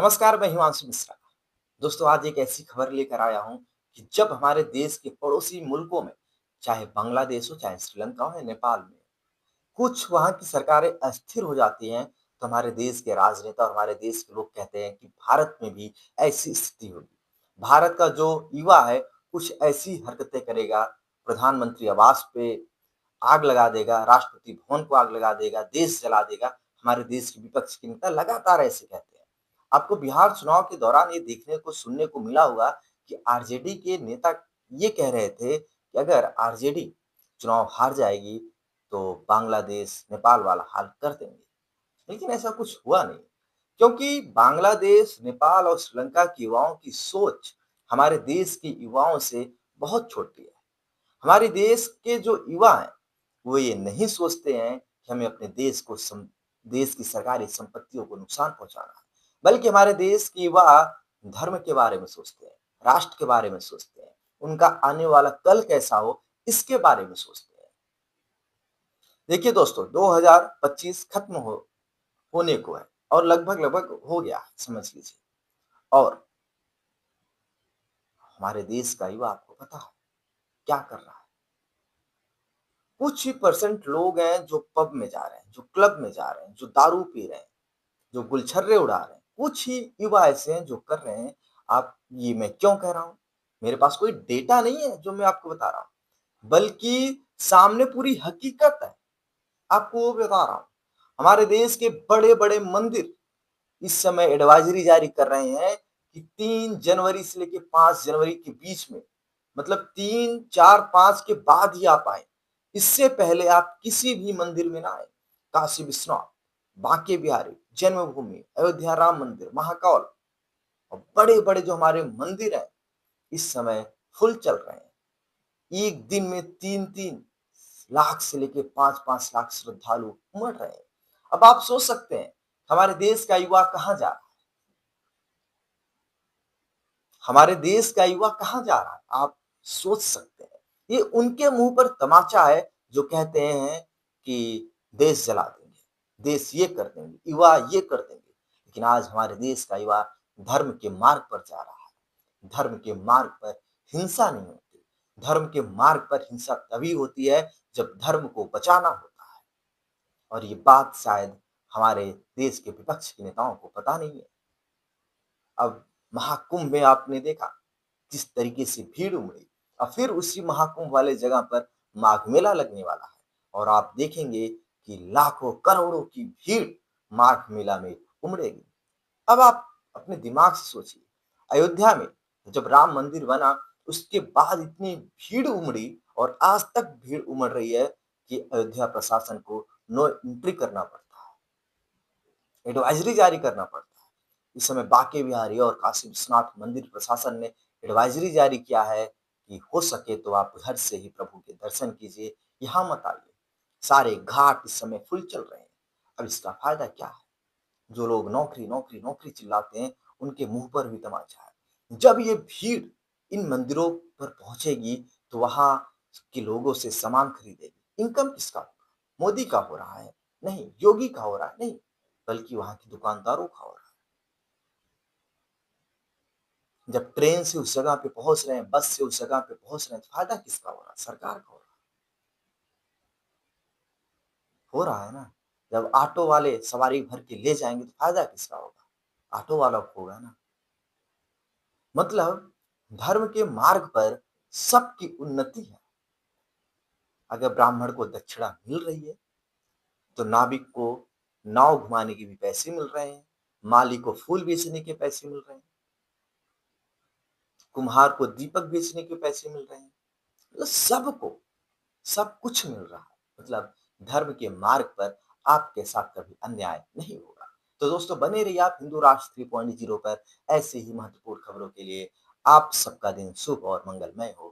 नमस्कार, मैं हिमांशु मिश्रा। दोस्तों, आज एक ऐसी खबर लेकर आया हूँ कि जब हमारे देश के पड़ोसी मुल्कों में, चाहे बांग्लादेश हो, चाहे श्रीलंका हो या नेपाल में, कुछ वहाँ की सरकारें अस्थिर हो जाती हैं, तो हमारे देश के राजनेता और हमारे देश के लोग कहते हैं कि भारत में भी ऐसी स्थिति होगी। भारत का जो युवा है, कुछ ऐसी हरकतें करेगा, प्रधानमंत्री आवास पे आग लगा देगा, राष्ट्रपति भवन को आग लगा देगा, देश जला देगा। हमारे देश के विपक्ष के नेता लगातार ऐसे कहते हैं। आपको बिहार चुनाव के दौरान ये देखने को सुनने को मिला होगा कि आरजेडी के नेता ये कह रहे थे कि अगर आरजेडी चुनाव हार जाएगी तो बांग्लादेश, नेपाल वाला हाल कर देंगे। लेकिन ऐसा कुछ हुआ नहीं, क्योंकि बांग्लादेश, नेपाल और श्रीलंका के युवाओं की सोच हमारे देश के युवाओं से बहुत छोटी है। हमारे देश के जो युवा हैं, वो ये नहीं सोचते हैं कि हमें अपने देश की सरकारी संपत्तियों को नुकसान पहुँचाना है, बल्कि हमारे देश के युवा धर्म के बारे में सोचते हैं, राष्ट्र के बारे में सोचते हैं, उनका आने वाला कल कैसा हो, इसके बारे में सोचते हैं। देखिए दोस्तों, 2025 खत्म होने को है और लगभग हो गया है, समझ लीजिए। और हमारे देश का युवा आपको पता है क्या कर रहा है? कुछ ही परसेंट लोग हैं जो पब में जा रहे हैं, जो क्लब में जा रहे हैं, जो दारू पी रहे हैं, जो गुलछर्रे उड़ा रहे हैं। कुछ ही युवा ऐसे हैं जो कर रहे हैं। आप ये मैं क्यों कह रहा हूँ? मेरे पास कोई डेटा नहीं है जो मैं आपको बता रहा हूँ, बल्कि सामने पूरी हकीकत है, आपको वो बता रहा हूँ। हमारे देश के बड़े-बड़े मंदिर इस समय एडवाइजरी जारी कर रहे हैं कि 3 जनवरी से लेके 5 जनवरी के बीच में, मतलब 3, 4, 5 के बाद ही आप आएँ। इससे पहले आप किसी भी मंदिर में ना आएँ। काशी विश्वनाथ, बांके बिहारी, जन्मभूमि, अयोध्या राम मंदिर, महाकाल और बड़े-बड़े जो हमारे मंदिर हैं, इस समय फुल चल रहे हैं। एक दिन में 3-3 लाख से लेके 5-5 लाख श्रद्धालु उमड़ रहे हैं। अब आप सोच सकते हैं, हमारे देश का युवा कहाँ जा रहा है? हमारे देश का युवा कहाँ जा रहा है? आप सोच सकते हैं। ये उनके मुँह पर तमाचा है जो कहते हैं कि देश जला देंगे, देश ये कर देंगे, युवा ये कर देंगे। लेकिन आज हमारे देश का युवा धर्म के मार्ग पर जा रहा है। धर्म के मार्ग पर हिंसा नहीं होती। धर्म के मार्ग पर हिंसा तभी होती है जब धर्म को बचाना होता है। और ये बात शायद हमारे देश के विपक्ष के नेताओं को पता नहीं है। अब महाकुंभ में आपने देखा किस तरीके से भीड़ उमड़ी और फिर उसी महाकुंभ वाले जगह पर माघ मेला लगने वाला है और आप देखेंगे कि लाखों करोड़ों की भीड़ माघ मेला में उमड़ेगी। अब आप अपने दिमाग से सोचिए, अयोध्या में जब राम मंदिर बना उसके बाद इतनी भीड़ उमड़ी और आज तक भीड़ उमड़ रही है कि अयोध्या प्रशासन को नो एंट्री करना पड़ता है, एडवाइजरी जारी करना पड़ता है। इस समय बांके बिहारी और काशी विश्वनाथ मंदिर प्रशासन ने एडवाइजरी जारी किया है कि हो सके तो आप घर से ही प्रभु के दर्शन कीजिए, यहाँ मत आइए। सारे घाट इस समय फुल चल रहे हैं। अब इसका फायदा क्या है? जो लोग नौकरी, नौकरी, नौकरी चिल्लाते हैं, उनके मुँह पर भी तमाचा है। जब ये भीड़ इन मंदिरों पर पहुँचेगी, तो वहाँ के लोगों से सामान खरीदेगी। इनकम किसका होगा? मोदी का हो रहा है? नहीं। योगी का हो रहा है? नहीं। बल्कि वहाँ के दुकानदारों का हो रहा है। जब ट्रेन से उस जगह पे पहुँच रहे हैं, बस से उस जगह पे पहुँच रहे हैं, तो फ़ायदा किसका हो रहा है? सरकार का हो रहा है ना। जब ऑटो वाले सवारी भर के ले जाएँगे, तो फ़ायदा किसका होगा? ऑटो वाला को होगा ना। मतलब धर्म के मार्ग पर सबकी उन्नति है। अगर ब्राह्मण को दक्षिणा मिल रही है, तो नाविक को नाव घुमाने के भी पैसे मिल रहे हैं, माली को फूल बेचने के पैसे मिल रहे हैं, कुम्हार को दीपक बेचने के पैसे मिल रहे हैं। मतलब सबको सब कुछ मिल रहा है। मतलब धर्म के मार्ग पर आपके साथ कभी अन्याय नहीं होगा। तो दोस्तों, बने रहिए आप हिंदू राष्ट्र 3.0 पर ऐसे ही महत्वपूर्ण खबरों के लिए। आप सबका दिन शुभ और मंगलमय हो।